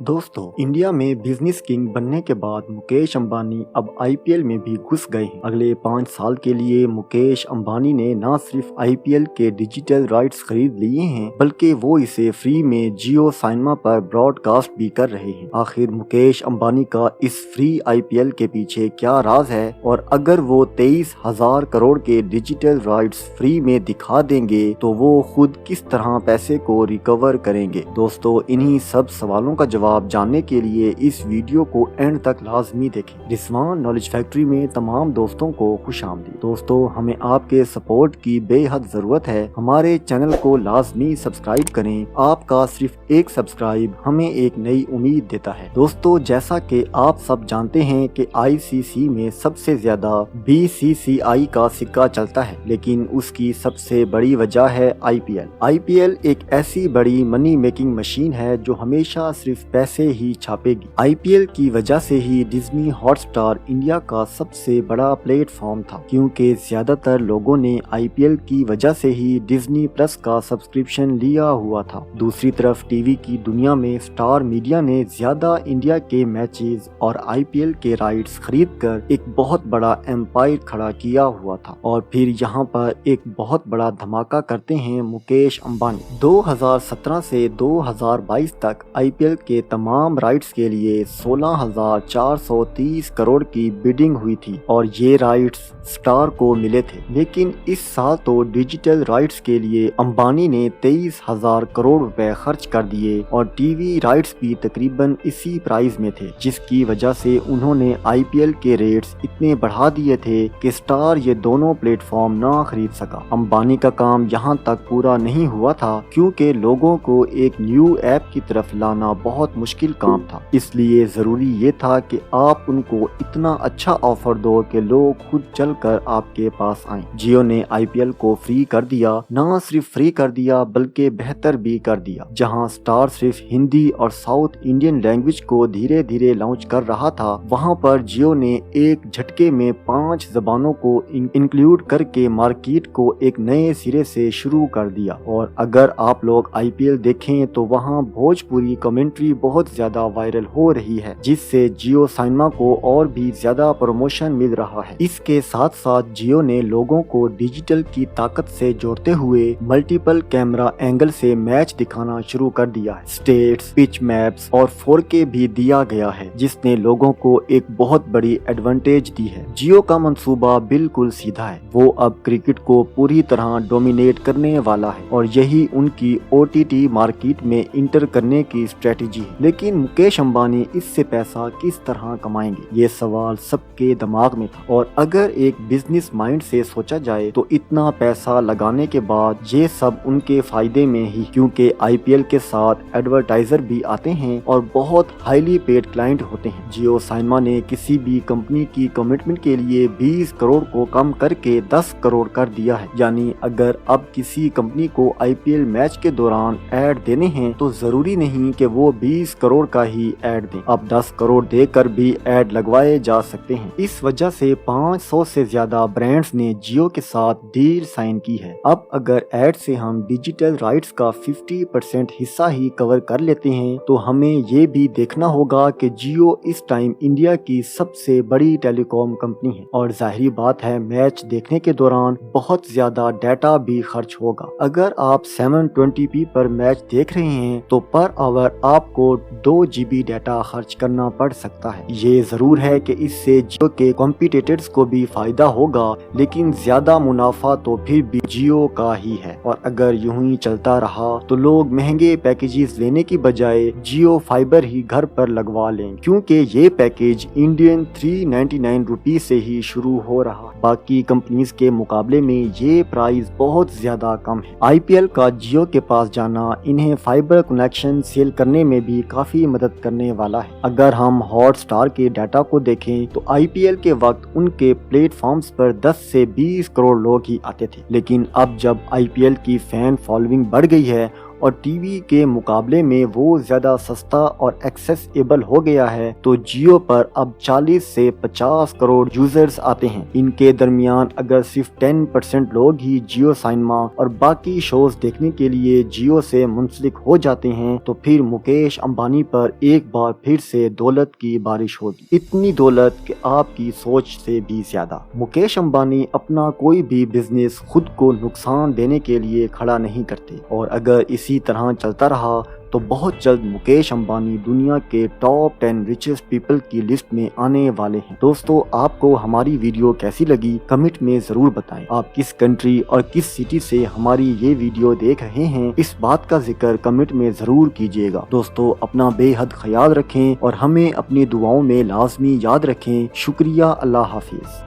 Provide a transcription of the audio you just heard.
दोस्तों, इंडिया में business king बनने के बाद मुकेश अंबानी अब आईपीएल में भी घुस गए हैं। अगले 5 साल के लिए मुकेश अंबानी ने न सिर्फ आईपीएल के डिजिटल राइट्स खरीद लिए हैं, बल्कि वो इसे फ्री में जियो सिनेमा पर ब्रॉडकास्ट भी कर रहे हैं। आखिर मुकेश अंबानी का इस फ्री आईपीएल के पीछे क्या राज है, और अगर वो 23,000 करोड़ के डिजिटल राइट्स फ्री में दिखा देंगे तो वो खुद किस तरह पैसे को रिकवर करेंगे। दोस्तों, इन्हीं सब सवालों का जवाब जानने के लिए इस वीडियो को एंड तक लाजमी देखें। रिजवान नॉलेज फैक्ट्री में तमाम दोस्तों को खुशामदीद। दोस्तों, हमें आपके सपोर्ट की बेहद जरूरत है। हमारे चैनल को लाजमी सब्सक्राइब करें। आपका सिर्फ एक सब्सक्राइब हमें एक नई उम्मीद देता है। दोस्तों, जैसा कि आप सब जानते हैं कि आईसीसी में सबसे ज्यादा बीसीसीआई का सिक्का चलता है, लेकिन उसकी सबसे बड़ी वजह है आईपीएल। आईपीएल एक ऐसी बड़ी मनी मेकिंग मशीन है जो हमेशा सिर्फ पैसे ही छापेगी। आईपीएल की वजह से ही डिज्नी हॉटस्टार इंडिया का सबसे बड़ा प्लेटफॉर्म था, क्योंकि ज्यादातर लोगों ने आईपीएल की वजह से ही डिज्नी प्लस का सब्सक्रिप्शन लिया हुआ था। दूसरी तरफ टीवी की दुनिया में स्टार मीडिया ने ज्यादा इंडिया के मैचेस और आईपीएल के राइट्स खरीद कर एक बहुत बड़ा एम्पायर खड़ा किया हुआ था। और फिर यहाँ पर एक बहुत बड़ा धमाका करते हैं मुकेश अंबानी। 2017 से 2022 तक आईपीएल के तमाम राइट्स के लिए 16,430 करोड़ की बिडिंग हुई थी और ये राइट्स स्टार को मिले थे। लेकिन इस साल तो डिजिटल राइट्स के लिए अंबानी ने 23,000 करोड़ रुपए खर्च कर दिए और टीवी राइट्स भी तकरीबन इसी प्राइस में थे, जिसकी वजह से उन्होंने आईपीएल के रेट्स इतने बढ़ा दिए थे कि स्टार ये दोनों प्लेटफॉर्म ना खरीद सका। अंबानी का काम यहाँ तक पूरा नहीं हुआ था, क्योंकि लोगों को एक न्यू ऐप की तरफ लाना बहुत मुश्किल काम था। इसलिए जरूरी ये था कि आप उनको इतना अच्छा ऑफर दो कि लोग खुद चलकर आपके पास आएं। जियो ने आईपीएल को फ्री कर दिया। ना सिर्फ फ्री कर दिया बल्कि बेहतर भी कर दिया। जहां स्टार सिर्फ हिंदी और साउथ इंडियन लैंग्वेज को धीरे धीरे लॉन्च कर रहा था, वहां पर जियो ने एक झटके में 5 जबानों को इंक्लूड करके मार्केट को एक नए सिरे से शुरू कर दिया। और अगर आप लोग आईपीएल देखें तो वहां भोजपुरी कमेंट्री बहुत ज्यादा वायरल हो रही है, जिससे जियो सिनेमा को और भी ज्यादा प्रमोशन मिल रहा है। इसके साथ साथ जियो ने लोगों को डिजिटल की ताकत से जोड़ते हुए मल्टीपल कैमरा एंगल से मैच दिखाना शुरू कर दिया है। स्टेट्स, पिच मैप्स और 4K भी दिया गया है, जिसने लोगों को एक बहुत बड़ी एडवांटेज दी है। जियो का मंसूबा बिल्कुल सीधा है। वो अब क्रिकेट को पूरी तरह डोमिनेट करने वाला है और यही उनकी ओटीटी मार्केट में इंटर करने की स्ट्रेटेजी है। लेकिन मुकेश अंबानी इससे पैसा किस तरह कमाएंगे, ये सवाल सबके दिमाग में था। और अगर एक बिजनेस माइंड से सोचा जाए तो इतना पैसा लगाने के बाद ये सब उनके फायदे में ही, क्योंकि आईपीएल के साथ एडवर्टाइजर भी आते हैं और बहुत हाईली पेड क्लाइंट होते हैं। जियो सिनेमा ने किसी भी कंपनी की कमिटमेंट के लिए 20 करोड़ को कम करके 10 करोड़ कर दिया है। यानी अगर अब किसी कंपनी को आईपीएल मैच के दौरान ऐड देने हैं तो जरूरी नहीं कि वो 20 करोड़ का ही ऐड दें, अब 10 करोड़ देकर भी ऐड लगवाए जा सकते हैं। इस वजह से 500 से ज्यादा ब्रांड्स ने जियो के साथ डील साइन की है। अब अगर ऐड से हम डिजिटल राइट्स का 50% हिस्सा ही कवर कर लेते हैं तो हमें ये भी देखना होगा कि जियो इस टाइम इंडिया की सबसे बड़ी टेलीकॉम कंपनी है और जाहिर बात है मैच देखने के दौरान बहुत ज्यादा डाटा भी खर्च होगा। अगर आप 720p पर मैच देख रहे हैं तो पर आवर आपको 2 GB डाटा खर्च करना पड़ सकता है। ये जरूर है कि इससे जियो के कॉम्पिटिटर्स को भी फायदा होगा, लेकिन ज्यादा मुनाफा तो फिर भी जियो का ही है। और अगर यूं ही चलता रहा तो लोग महंगे पैकेजेस लेने की बजाय जियो फाइबर ही घर पर लगवा लें, क्योंकि ये पैकेज इंडियन 399 रुपीज से ही शुरू हो रहा है। बाकी कंपनीज के मुकाबले में ये प्राइस बहुत ज्यादा कम है। आईपीएल का जियो के पास जाना इन्हें फाइबर कनेक्शन सेल करने में भी काफी मदद करने वाला है। अगर हम हॉटस्टार के डाटा को देखें तो आईपीएल के वक्त उनके प्लेटफॉर्म्स पर 10 से 20 करोड़ लोग ही आते थे, लेकिन अब जब आईपीएल की फैन फॉलोइंग बढ़ गई है اور ٹی وی کے مقابلے میں وہ زیادہ سستا اور ایکسیسیبل ہو گیا ہے تو جیو پر اب 40 سے 50 کروڑ یوزرز آتے ہیں۔ ان کے درمیان اگر صرف 10% لوگ ہی جیو سائنما اور باقی شوز دیکھنے کے لیے جیو سے منسلک ہو جاتے ہیں تو پھر مکیش امبانی پر ایک بار پھر سے دولت کی بارش ہوگی، اتنی دولت کہ آپ کی سوچ سے بھی زیادہ۔ مکیش امبانی اپنا کوئی بھی بزنس خود کو نقصان دینے کے لیے کھڑا نہیں کرتے، اور اگر اسی طرح چلتا رہا تو بہت جلد مکیش امبانی دنیا کے ٹاپ 10 ریچسٹ پیپل کی لسٹ میں آنے والے ہیں۔ دوستو، آپ کو ہماری ویڈیو کیسی لگی کمنٹ میں ضرور بتائیں۔ آپ کس کنٹری اور کس سٹی سے ہماری یہ ویڈیو دیکھ رہے ہیں، اس بات کا ذکر کمنٹ میں ضرور کیجیے گا۔ دوستو، اپنا بے حد خیال رکھیں اور ہمیں اپنی دعاؤں میں لازمی یاد رکھیں۔ شکریہ، اللہ حافظ۔